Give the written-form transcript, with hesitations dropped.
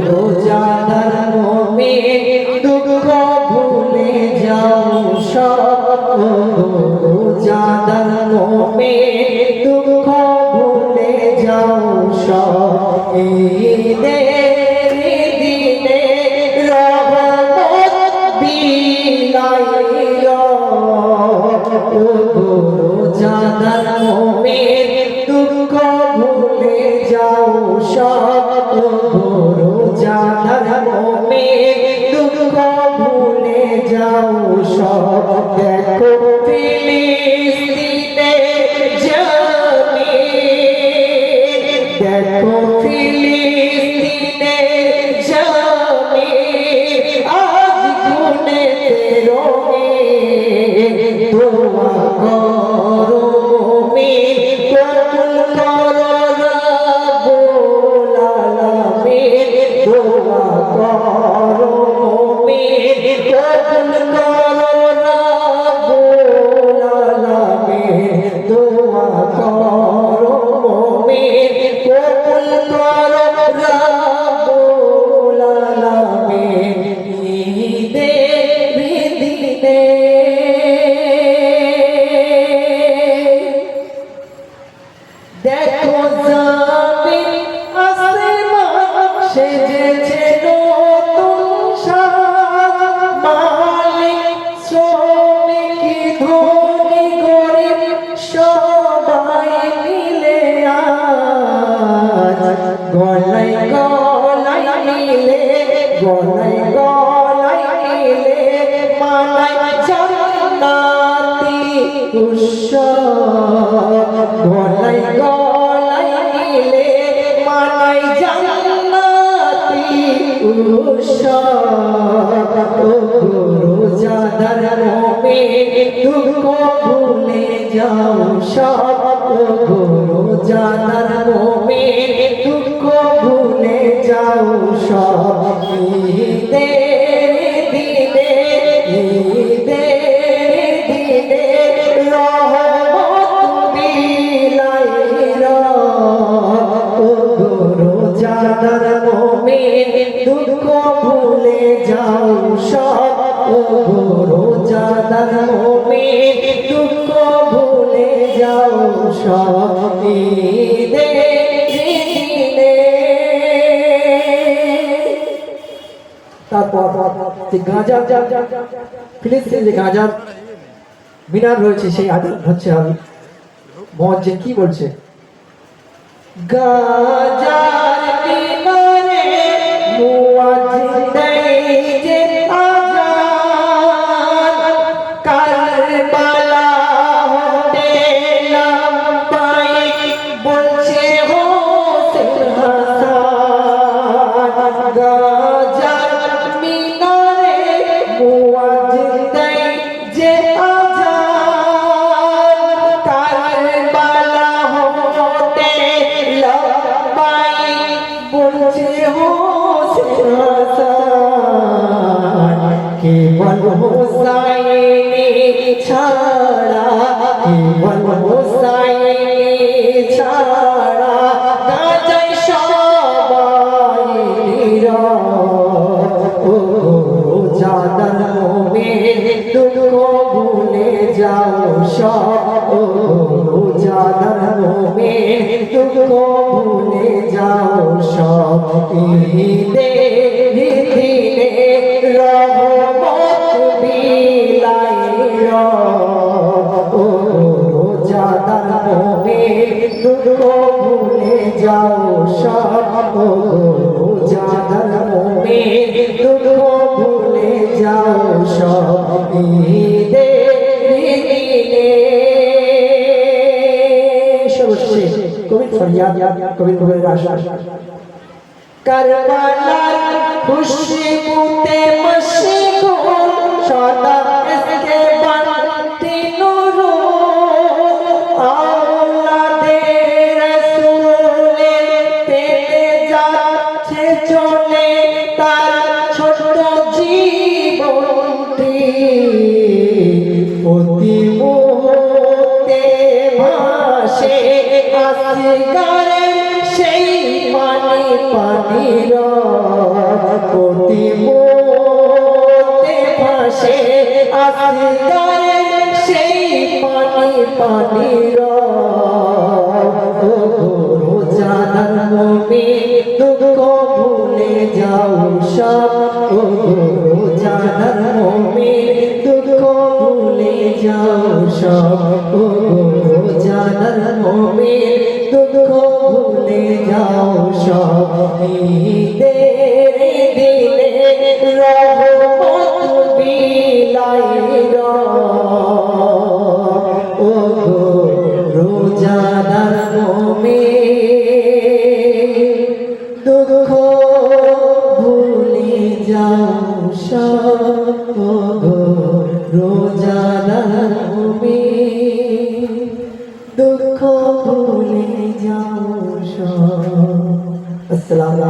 রোজাদার মুমিন দুঃখ ভুলে যাও সব রোজাদার মুমিন দুঃখ ভুলে যাও সব ঈদের দিনে রহমত বিলাইও রোজাদার মুমিন দুঃখ ভুলে যাও সব রোজাদার মুমিন দুঃখ ভুলে যাও সব দেখো ফিলিস্তিনে জমিন দেখো ফিলিস্তিনে জমিন আজ গুনে রঙিন দোয়া করো মুমিন কবুল করো রব্বুল আলামিন দোয়া করো মুমিন কবুল করো রব্বুল আলামিন দোয়া করো মুমিন কবুল করো রব্বুল আলামিন ঈদের দিনে দেখো জমিন আসমান সেজেছে নতুন সাজ মালিক শ্রমিক ধনী গরিব সবাই মিলে আজ গলায় গলায় মিলে গলায় গলায় মিলে মানায় জান্নাতি উৎসব গলায় গলায় মিলে মানায় জান্নাতি উৎসব রোজাদার মুমিন দুঃখ ভুলে যাও সব রোজাদার মুমিন দুঃখ ভুলে যাও সব ঈদের দিনে ঈদের দিনে রহমত বিলাইও রোজাদার মুমিন দুঃখ ভুলে যাও সব রোজাদার মুমিন দুঃখ ভুলে যাও সব ঈদের দিনে তারপর যে গাজা ফিলিস্তিনে যে গাজা মিনার রয়েছে সেই আদান হচ্ছে আমি মুয়াজ্জিন কি বলছে গাজার মিনারে মুয়াজ্জিন দেয় যে আযান কারবালা হতে লাব্বাইক বলছে হোসেন হাসান গাজার মিনারে মুয়াজ্জিন দেয় যে আযান কারবালা হতে লাব্বাইক বলছে হোসেন হাসান কেবল হোসাইনি ছাড়া কেবল হোসাইনি ছাড়া গাজায় সবাই নীরব রোজাদার মুমিন দুঃখ ভুলে যাও সব রোজাদার মুমিন দুঃখ ভুলে যাও সব ঈদের দিনে রহমত বিলাইও রোজাদার মুমিন দুঃখ ভুলে যাও সব রোজাদার মুমিন দুঃখ ভুলে যাও সব ঈদের দিনে সর্বশেষ কবির ফরিয়াদ কবির আশা কারবালার খুশবুতে মশগুল সদা ইসকে বানতি নূর আওলাদে রাসূলের পেটে যাচ্ছে চলে তার ছোট জীবনটি অতি মুহূর্তে ভাসে আসগারে সেই পানি পানি প্রতিমতে ভাসে আসগারে সেই পানি রোজাদার মুমিন দুঃখ ভুলে যাও সব রোজাদার মুমিন দুঃখ ভুলে যাও সব রোজাদার মুমিন দুঃখ ভুলে যাও সব ঈদের দিনে রহমত বিলাই রোজাদার মুমিন দুঃখ ভুলে যাও সব রোজাদার মুমিন দুঃখ ভুলে যাও সব। আসসালামু